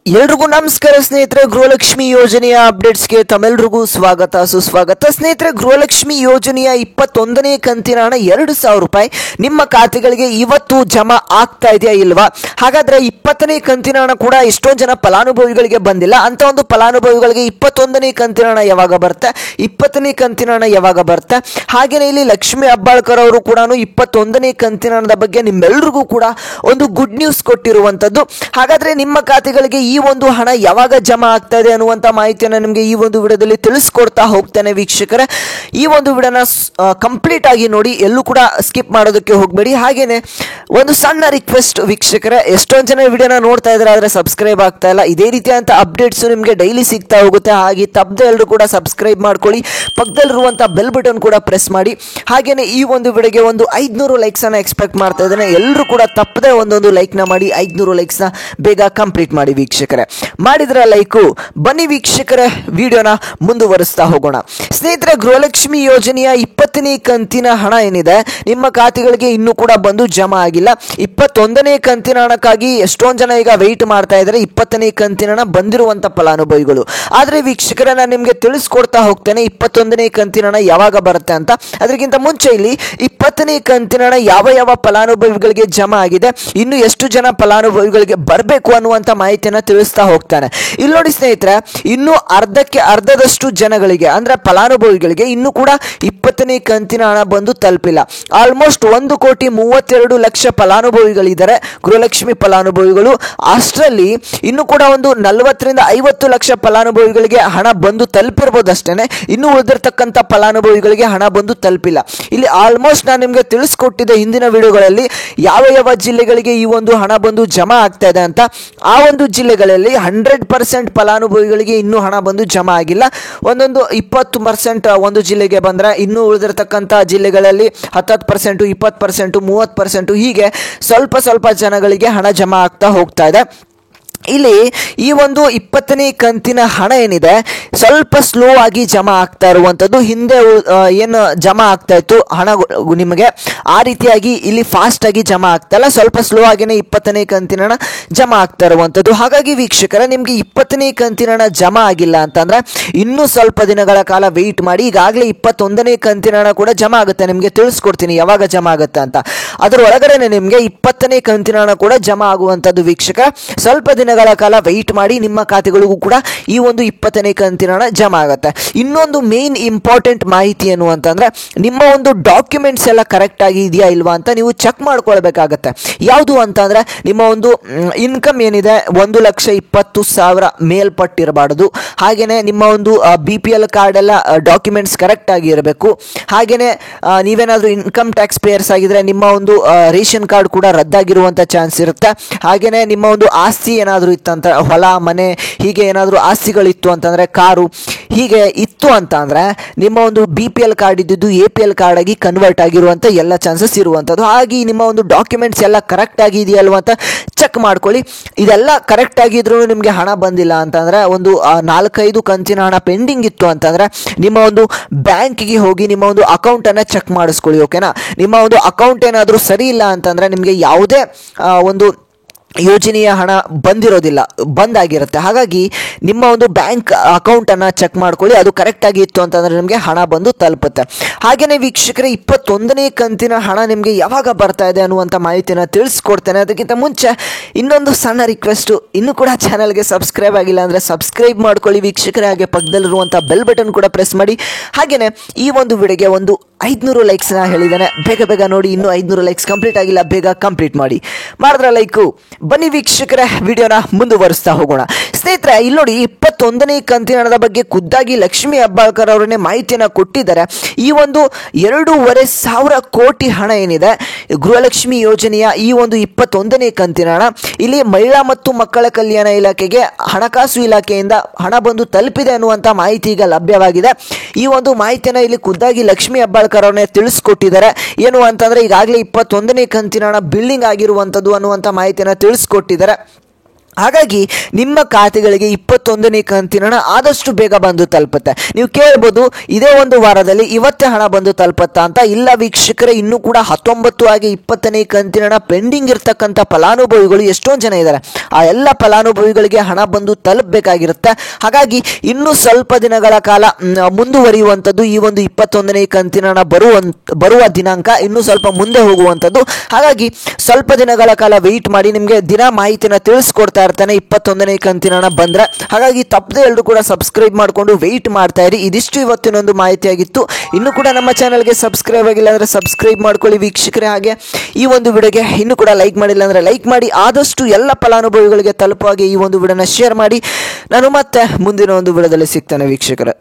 ಎಲ್ರಿಗೂ ನಮಸ್ಕಾರ ಸ್ನೇಹಿತರೆ. ಗೃಹಲಕ್ಷ್ಮಿ ಯೋಜನೆಯ ಅಪ್ಡೇಟ್ಸ್ಗೆ ತಮ್ಮೆಲ್ರಿಗೂ ಸ್ವಾಗತ ಸುಸ್ವಾಗತ. ಸ್ನೇಹಿತರೆ, ಗೃಹಲಕ್ಷ್ಮಿ ಯೋಜನೆಯ 21ನೇ ಕಂತಿನ ಹಣ 2,000 ರೂಪಾಯಿ ನಿಮ್ಮ ಖಾತೆಗಳಿಗೆ ಇವತ್ತು ಜಮಾ ಆಗ್ತಾ ಇದೆಯಾ ಇಲ್ವಾ? ಹಾಗಾದ್ರೆ 20ನೇ ಕಂತಿನ ಹಣ ಕೂಡ ಎಷ್ಟೊಂದು ಜನ ಫಲಾನುಭವಿಗಳಿಗೆ ಬಂದಿಲ್ಲ. ಅಂತ ಒಂದು ಫಲಾನುಭವಿಗಳಿಗೆ 21ನೇ ಕಂತಿನ ಹಣ ಯಾವಾಗ ಬರುತ್ತೆ, 20ನೇ ಕಂತಿನ ಹಣ ಯಾವಾಗ ಬರುತ್ತೆ? ಹಾಗೇನೆ ಇಲ್ಲಿ ಲಕ್ಷ್ಮಿ ಹೆಬ್ಬಾಳ್ಕರ್ ಅವರು ಕೂಡ 21ನೇ ಕಂತಿನ ಹಣದ ಬಗ್ಗೆ ನಿಮ್ಮೆಲ್ಲರಿಗೂ ಕೂಡ ಒಂದು ಗುಡ್ ನ್ಯೂಸ್ ಕೊಟ್ಟಿರುವಂತದ್ದು. ಹಾಗಾದ್ರೆ ನಿಮ್ಮ ಖಾತೆಗಳಿಗೆ ಈ ಒಂದು ಹಣ ಯಾವಾಗ ಜಮಾ ಆಗ್ತಾ ಇದೆ ಅನ್ನುವಂತ ಮಾಹಿತಿಯನ್ನು ನಿಮಗೆ ಈ ಒಂದು ವಿಡಿಯೋದಲ್ಲಿ ತಿಳಿಸ್ಕೊಡ್ತಾ ಹೋಗ್ತೇನೆ ವೀಕ್ಷಕರೇ. ಈ ಒಂದು ವಿಡಿಯೋನ ಕಂಪ್ಲೀಟ್ ಆಗಿ ನೋಡಿ, ಎಲ್ಲೂ ಕೂಡ ಸ್ಕಿಪ್ ಮಾಡೋದಕ್ಕೆ ಹೋಗಬೇಡಿ. ಹಾಗೇನೆ ಒಂದು ಸಣ್ಣ ರಿಕ್ವೆಸ್ಟ್ ವೀಕ್ಷಕರೇ, ಎಷ್ಟೊಂದು ಜನ ವಿಡಿಯೋನ ನೋಡ್ತಾ ಇದ್ದಾರೆ ಆದರೆ ಸಬ್ಸ್ಕ್ರೈಬ್ ಆಗ್ತಾ ಇಲ್ಲ. ಇದೇ ರೀತಿಯಂತ ಅಪ್ಡೇಟ್ಸ್ ನಿಮಗೆ ಡೈಲಿ ಸಿಗ್ತಾ ಹೋಗುತ್ತೆ. ಹಾಗೆ ತಪ್ಪದೆ ಎಲ್ಲರೂ ಕೂಡ ಸಬ್ಸ್ಕ್ರೈಬ್ ಮಾಡ್ಕೊಳ್ಳಿ, ಪಕ್ಕದಲ್ಲಿರುವಂಥ ಬೆಲ್ ಬಟನ್ ಕೂಡ ಪ್ರೆಸ್ ಮಾಡಿ. ಹಾಗೇನೆ ಈ ಒಂದು ವಿಡಿಯೋಗೆ ಒಂದು 500 ಲೈಕ್ಸ್ ಅನ್ನ ಎಕ್ಸ್ಪೆಕ್ಟ್ ಮಾಡ್ತಾ ಇದ್ದೇನೆ. ಎಲ್ಲರೂ ಕೂಡ ತಪ್ಪದೆ ಒಂದೊಂದು ಲೈಕ್ ನ ಮಾಡಿ 500 ಲೈಕ್ಸ್ ನ ಬೇಗ ಕಂಪ್ಲೀಟ್ ಮಾಡಿ ವೀಕ್ಷಕರೇ. ಮಾಡಿದ್ರ ಲೈಕು. ಬನ್ನಿ ವೀಕ್ಷಕರೇ, ವಿಡಿಯೋನ ಮುಂದುವರಿಸ್ತಾ ಹೋಗೋಣ. ಸ್ನೇಹಿತರೆ, ಗೃಹಲಕ್ಷ್ಮಿ ಯೋಜನೆಯ 20ನೇ ಕಂತಿನ ಹಣ ಏನಿದೆ ನಿಮ್ಮ ಖಾತೆಗಳಿಗೆ ಇನ್ನೂ ಕೂಡ ಬಂದು ಜಮಾ ಆಗಿಲ್ಲ. 21ನೇ ಕಂತಿನ ಹಣಕ್ಕಾಗಿ ಎಷ್ಟೊಂದು ಜನ ಈಗ ವೆಯ್ಟ್ ಮಾಡ್ತಾ ಇದ್ದಾರೆ, 20ನೇ ಕಂತಿನ ಹಣ ಬಂದಿರುವಂತ ಫಲಾನುಭವಿಗಳು. ಆದ್ರೆ ವೀಕ್ಷಕರೇ, ನಾನು ನಿಮಗೆ ತಿಳಿಸ್ಕೊಡ್ತಾ ಹೋಗ್ತೇನೆ 21ನೇ ಕಂತಿನ ಹಣ ಯಾವಾಗ ಬರುತ್ತೆ ಅಂತ. ಅದಕ್ಕಿಂತ ಮುಂಚೆ ಇಲ್ಲಿ 20ನೇ ಕಂತಿನ ಹಣ ಯಾವ ಯಾವ ಫಲಾನುಭವಿಗಳಿಗೆ ಜಮಾ ಆಗಿದೆ, ಇನ್ನು ಎಷ್ಟು ಜನ ಫಲಾನುಭವಿಗಳಿಗೆ ಬರಬೇಕು ಅನ್ನುವಂತ ಮಾಹಿತಿಯನ್ನ ತಿಳಿಸ್ತಾ ಹೋಗ್ತಾನೆ. ಇಲ್ಲಿ ನೋಡಿ ಸ್ನೇಹಿತರೆ, ಇನ್ನು ಅರ್ಧಕ್ಕೆ ಅರ್ಧದಷ್ಟು ಜನಗಳಿಗೆ ಅಂದ್ರೆ ಫಲಾನುಭವಿಗಳಿಗೆ ಇನ್ನೂ ಕೂಡ 20ನೇ ಕಂತಿನ ಹಣ ಬಂದು ತಲುಪಿಲ್ಲ. ಆಲ್ಮೋಸ್ಟ್ 1,32,00,000 ಫಲಾನುಭವಿಗಳಿದ್ದಾರೆ, ಗೃಹಲಕ್ಷ್ಮಿ ಫಲಾನುಭವಿಗಳು. ಅಷ್ಟರಲ್ಲಿ ಇನ್ನು ಕೂಡ ಒಂದು 40ರಿಂದ 50 ಲಕ್ಷ ಫಲಾನುಭವಿಗಳಿಗೆ ಹಣ ಬಂದು ತಲುಪಿರ್ಬೋದು ಅಷ್ಟೇನೆ. ಇನ್ನು ಉಳಿದಿರ್ತಕ್ಕಂಥ ಫಲಾನುಭವಿಗಳಿಗೆ ಹಣ ಬಂದು ತಲುಪಿಲ್ಲ. ಇಲ್ಲಿ ಆಲ್ಮೋಸ್ಟ್ ನಾನು ನಿಮಗೆ ತಿಳಿಸ್ಕೊಟ್ಟಿದ್ದೆ ಹಿಂದಿನ ವಿಡಿಯೋಗಳಲ್ಲಿ ಯಾವ ಯಾವ ಜಿಲ್ಲೆಗಳಿಗೆ ಈ ಒಂದು ಹಣ ಬಂದು ಜಮಾ ಆಗ್ತಾ ಇದೆ ಅಂತ. ಆ ಒಂದು ಜಿಲ್ಲೆಗಳಲ್ಲಿ 100% ಫಲಾನುಭವಿಗಳಿಗೆ ಇನ್ನೂ ಹಣ ಬಂದು ಜಮಾ ಆಗಿಲ್ಲ. ಒಂದೊಂದು 20% ಒಂದು ಜಿಲ್ಲೆಗೆ ಬಂದರೆ, ಇನ್ನು ಉಳಿದಿರತಕ್ಕಂಥ ಜಿಲ್ಲೆಗಳಲ್ಲಿ 10%, 20%, 30% ಹೀಗೆ ಸ್ವಲ್ಪ ಸ್ವಲ್ಪ ಜನಗಳಿಗೆ ಹಣ ಜಮಾ ಆಗ್ತಾ ಹೋಗ್ತಾ ಇದೆ. ಇಲ್ಲಿ ಈ ಒಂದು 20ನೇ ಕಂತಿನ ಹಣ ಏನಿದೆ ಸ್ವಲ್ಪ ಸ್ಲೋ ಆಗಿ ಜಮಾ ಆಗ್ತಾ ಇರುವಂಥದ್ದು. ಹಿಂದೆ ಏನು ಜಮಾ ಆಗ್ತಾ ಇತ್ತು ಹಣ ನಿಮಗೆ, ಆ ರೀತಿಯಾಗಿ ಇಲ್ಲಿ ಫಾಸ್ಟ್ ಆಗಿ ಜಮಾ ಆಗ್ತಾ ಇಲ್ಲ, ಸ್ವಲ್ಪ ಸ್ಲೋ ಆಗಿನೇ 20ನೇ ಕಂತಿನ ಹಣ ಜಮಾ ಆಗ್ತಾ ಇರುವಂಥದ್ದು. ಹಾಗಾಗಿ ವೀಕ್ಷಕರ, ನಿಮಗೆ 20ನೇ ಕಂತಿನ ಹಣ ಜಮಾ ಆಗಿಲ್ಲ ಅಂತಂದ್ರೆ ಇನ್ನೂ ಸ್ವಲ್ಪ ದಿನಗಳ ಕಾಲ ವೆಯ್ಟ್ ಮಾಡಿ. ಈಗಾಗಲೇ 21ನೇ ಕಂತಿನ ಹಣ ಕೂಡ ಜಮಾ ಆಗುತ್ತೆ, ನಿಮಗೆ ತಿಳಿಸ್ಕೊಡ್ತೀನಿ ಯಾವಾಗ ಜಮಾ ಆಗುತ್ತೆ ಅಂತ. ಅದರ ಒಳಗಡೆ ನಿಮಗೆ 20ನೇ ಕಂತಿನ ಹಣ ಕೂಡ ಜಮಾ ಆಗುವಂಥದ್ದು ವೀಕ್ಷಕ. ಸ್ವಲ್ಪ ದಿನಗಳ ಕಾಲ ವೆಯ್ಟ್ ಮಾಡಿ, ನಿಮ್ಮ ಖಾತೆಗಳಿಗೂ ಕೂಡ ಈ ಒಂದು 20ನೇ ಕಂತಿನ ಹಣ ಜಮಾ ಆಗುತ್ತೆ. ಇನ್ನೊಂದು ಮೇನ್ ಇಂಪಾರ್ಟೆಂಟ್ ಮಾಹಿತಿ ಏನು ಅಂತಂದ್ರೆ, ನಿಮ್ಮ ಒಂದು ಡಾಕ್ಯುಮೆಂಟ್ಸ್ ಎಲ್ಲ ಕರೆಕ್ಟ್ ಆಗಿ ಇದೆಯಾ ಇಲ್ವಾ ಅಂತ ನೀವು ಚೆಕ್ ಮಾಡ್ಕೊಳ್ಬೇಕಾಗತ್ತೆ. ಯಾವುದು ಅಂತಂದ್ರೆ, ನಿಮ್ಮ ಒಂದು ಇನ್ಕಮ್ ಏನಿದೆ 1,20,000 ಮೇಲ್ಪಟ್ಟಿರಬಾರ್ದು. ಹಾಗೇನೆ ನಿಮ್ಮ ಒಂದು BPL ಕಾರ್ಡ್ ಎಲ್ಲ ಡಾಕ್ಯುಮೆಂಟ್ಸ್ ಕರೆಕ್ಟ್ ಆಗಿ ಇರಬೇಕು. ಹಾಗೇನೆ ನೀವೇನಾದ್ರೂ ಇನ್ಕಮ್ ಟ್ಯಾಕ್ಸ್ ಪೇಯರ್ಸ್ ಆಗಿದ್ರೆ ನಿಮ್ಮ ಒಂದು ರೇಷನ್ ಕಾರ್ಡ್ ಕೂಡ ರದ್ದಾಗಿರುವಂತ ಚಾನ್ಸ್ ಇರುತ್ತೆ. ಹಾಗೇನೆ ನಿಮ್ಮ ಒಂದು ಆಸ್ತಿ ಏನಾದರೂ ಇತ್ತಂತ, ಹೊಲ ಮನೆ ಹೀಗೆ ಏನಾದರೂ ಆಸ್ತಿಗಳಿತ್ತು ಅಂತಂದ್ರೆ, ಕಾರು ಹೀಗೆ ಇತ್ತು ಅಂತ ಅಂದ್ರೆ ನಿಮ್ಮ ಒಂದು BPL ಕಾರ್ಡ್ ಇದ್ದಿದ್ದು APL ಕಾರ್ಡ್ ಆಗಿ ಕನ್ವರ್ಟ್ ಆಗಿರುವಂತ ಎಲ್ಲ ಚಾನ್ಸಸ್ ಇರುವಂಥದ್ದು. ಹಾಗೆ ನಿಮ್ಮ ಒಂದು ಡಾಕ್ಯುಮೆಂಟ್ಸ್ ಎಲ್ಲ ಕರೆಕ್ಟ್ ಆಗಿ ಇದೆಯಲ್ವ ಅಂತ ಚೆಕ್ ಮಾಡ್ಕೊಳ್ಳಿ. ಇದೆಲ್ಲ ಕರೆಕ್ಟ್ ಆಗಿದ್ರು ನಿಮಗೆ ಹಣ ಬಂದಿಲ್ಲ ಅಂತಂದ್ರೆ, ಒಂದು 4-5 ಕಂತಿನ ಹಣ ಪೆಂಡಿಂಗ್ ಇತ್ತು ಅಂತಂದ್ರೆ ನಿಮ್ಮ ಒಂದು ಬ್ಯಾಂಕಿಗೆ ಹೋಗಿ ನಿಮ್ಮ ಒಂದು ಅಕೌಂಟ್ ಅನ್ನ ಚೆಕ್ ಮಾಡಿಸ್ಕೊಳ್ಳಿ. ಓಕೆನಾ? ನಿಮ್ಮ ಒಂದು ಅಕೌಂಟ್ ಏನಾದರೂ ಸರಿ ಇಲ್ಲ ಅಂತಂದ್ರೆ ನಿಮಗೆ ಯಾವುದೇ ಒಂದು ಯೋಜನೆಯ ಹಣ ಬಂದಿರೋದಿಲ್ಲ, ಬಂದಾಗಿರುತ್ತೆ. ಹಾಗಾಗಿ ನಿಮ್ಮ ಒಂದು ಬ್ಯಾಂಕ್ ಅಕೌಂಟನ್ನು ಚೆಕ್ ಮಾಡ್ಕೊಳ್ಳಿ, ಅದು ಕರೆಕ್ಟಾಗಿ ಇತ್ತು ಅಂತಂದರೆ ನಿಮಗೆ ಹಣ ಬಂದು ತಲುಪುತ್ತೆ. ಹಾಗೆಯೇ ವೀಕ್ಷಕರೇ, 21ನೇ ಕಂತಿನ ಹಣ ನಿಮಗೆ ಯಾವಾಗ ಬರ್ತಾ ಇದೆ ಅನ್ನುವಂಥ ಮಾಹಿತಿನ ತಿಳಿಸ್ಕೊಡ್ತೇನೆ. ಅದಕ್ಕಿಂತ ಮುಂಚೆ ಇನ್ನೊಂದು ಸಣ್ಣ ರಿಕ್ವೆಸ್ಟು, ಇನ್ನೂ ಕೂಡ ಚಾನಲ್ಗೆ ಸಬ್ಸ್ಕ್ರೈಬ್ ಆಗಿಲ್ಲ ಅಂದರೆ ಸಬ್ಸ್ಕ್ರೈಬ್ ಮಾಡ್ಕೊಳ್ಳಿ ವೀಕ್ಷಕರೇ. ಹಾಗೆ ಪಕ್ಕದಲ್ಲಿರುವಂಥ ಬೆಲ್ ಬಟನ್ ಕೂಡ ಪ್ರೆಸ್ ಮಾಡಿ. ಹಾಗೆಯೇ ಈ ಒಂದು ವಿಡಿಯೋಗೆ ಒಂದು 500 ಲೈಕ್ಸ್ನ ಹೇಳಿದ್ದೇನೆ, ಬೇಗ ಬೇಗ ನೋಡಿ. ಇನ್ನೂ 500 ಲೈಕ್ಸ್ ಕಂಪ್ಲೀಟ್ ಆಗಿಲ್ಲ, ಬೇಗ ಕಂಪ್ಲೀಟ್ ಮಾಡಿದ್ರೆ ಲೈಕು. ಬನ್ನಿ ವೀಕ್ಷಕರೇ, ವಿಡಿಯೋನ ಮುಂದುವರಿಸ್ತಾ ಹೋಗೋಣ. ಸ್ನೇಹಿತರೆ, ಇಲ್ಲಿ ನೋಡಿ 21ನೇ ಕಂತಿನ ಹಣದ ಬಗ್ಗೆ ಖುದ್ದಾಗಿ ಲಕ್ಷ್ಮಿ ಹೆಬ್ಬಾಳ್ಕರ್ ಅವರನ್ನೇ ಮಾಹಿತಿಯನ್ನು ಕೊಟ್ಟಿದ್ದಾರೆ. ಈ ಒಂದು 2,500 ಕೋಟಿ ಹಣ ಏನಿದೆ ಗೃಹಲಕ್ಷ್ಮಿ ಯೋಜನೆಯ ಈ ಒಂದು 21ನೇ ಕಂತಿನ ಹಣ, ಇಲ್ಲಿ ಮಹಿಳಾ ಮತ್ತು ಮಕ್ಕಳ ಕಲ್ಯಾಣ ಇಲಾಖೆಗೆ ಹಣಕಾಸು ಇಲಾಖೆಯಿಂದ ಹಣ ಬಂದು ತಲುಪಿದೆ ಅನ್ನುವಂಥ ಮಾಹಿತಿ ಈಗ ಲಭ್ಯವಾಗಿದೆ. ಈ ಒಂದು ಮಾಹಿತಿಯನ್ನು ಇಲ್ಲಿ ಖುದ್ದಾಗಿ ಲಕ್ಷ್ಮಿ ಹೆಬ್ಬಾಳ್ಕರ್ ಅವರನ್ನೇ ತಿಳಿಸ್ಕೊಟ್ಟಿದ್ದಾರೆ. ಏನು ಅಂತಂದ್ರೆ, ಈಗಾಗಲೇ 21ನೇ ಕಂತಿನ ಹಣ ಬಿಲ್ಲಿಂಗ್ ಆಗಿರುವಂಥದ್ದು ಅನ್ನುವಂಥ ಮಾಹಿತಿಯನ್ನು ತಿಳಿಸ್ಕೊಟ್ಟಿದ್ದಾರೆ. ಹಾಗಾಗಿ ನಿಮ್ಮ ಖಾತೆಗಳಿಗೆ 21ನೇ ಕಂತಿನ ಹಣ ಆದಷ್ಟು ಬೇಗ ಬಂದು ತಲುಪುತ್ತೆ. ನೀವು ಕೇಳ್ಬೋದು, ಇದೇ ಒಂದು ವಾರದಲ್ಲಿ ಇವತ್ತೇ ಹಣ ಬಂದು ತಲುಪುತ್ತಾ ಅಂತ. ಇಲ್ಲ ವೀಕ್ಷಕರೇ, ಇನ್ನೂ ಕೂಡ 19 ಹಾಗೆ 20ನೇ ಕಂತಿನ ಹಣ ಪೆಂಡಿಂಗ್ ಇರ್ತಕ್ಕಂಥ ಫಲಾನುಭವಿಗಳು ಎಷ್ಟೊಂದು ಜನ ಇದ್ದಾರೆ. ಆ ಎಲ್ಲ ಫಲಾನುಭವಿಗಳಿಗೆ ಹಣ ಬಂದು ತಲುಪಬೇಕಾಗಿರುತ್ತೆ. ಹಾಗಾಗಿ ಇನ್ನೂ ಸ್ವಲ್ಪ ದಿನಗಳ ಕಾಲ ಮುಂದುವರಿಯುವಂಥದ್ದು ಈ ಒಂದು 21ನೇ ಕಂತಿನ ಹಣ ಬರುವ ದಿನಾಂಕ ಇನ್ನೂ ಸ್ವಲ್ಪ ಮುಂದೆ ಹೋಗುವಂಥದ್ದು. ಹಾಗಾಗಿ ಸ್ವಲ್ಪ ದಿನಗಳ ಕಾಲ ವೆಯ್ಟ್ ಮಾಡಿ, ನಿಮಗೆ ದಿನ ಮಾಹಿತಿನ ತಿಳಿಸ್ಕೊಡ್ತಾ ಇರ್ತಾನೆ 21ನೇ ಕಂತಿನ ಹಣ ಬಂದರೆ. ಹಾಗಾಗಿ ತಪ್ಪದೆ ಎಲ್ಲರೂ ಕೂಡ ಸಬ್ಸ್ಕ್ರೈಬ್ ಮಾಡಿಕೊಂಡು ವೆಯ್ಟ್ ಮಾಡ್ತಾ ಇರಿ. ಇದಿಷ್ಟು ಇವತ್ತಿನೊಂದು ಮಾಹಿತಿಯಾಗಿತ್ತು. ಇನ್ನೂ ಕೂಡ ನಮ್ಮ ಚಾನಲ್ಗೆ ಸಬ್ಸ್ಕ್ರೈಬ್ ಆಗಿಲ್ಲ ಅಂದರೆ ಸಬ್ಸ್ಕ್ರೈಬ್ ಮಾಡ್ಕೊಳ್ಳಿ ವೀಕ್ಷಕರೇ. ಹಾಗೆ ಈ ಒಂದು ವಿಡಿಯೋಗೆ ಇನ್ನೂ ಕೂಡ ಲೈಕ್ ಮಾಡಿಲ್ಲ ಅಂದರೆ ಲೈಕ್ ಮಾಡಿ. ಆದಷ್ಟು ಎಲ್ಲ ಫಲಾನುಭವಿಗಳಿಗೆ ತಲುಪುವ ಹಾಗೆ ಈ ಒಂದು ವಿಡಿಯೋನ ಶೇರ್ ಮಾಡಿ. ನಾನು ಮತ್ತೆ ಮುಂದಿನ ಒಂದು ವಿಡಿಯೋದಲ್ಲಿ ಸಿಗ್ತೇನೆ ವೀಕ್ಷಕರೇ.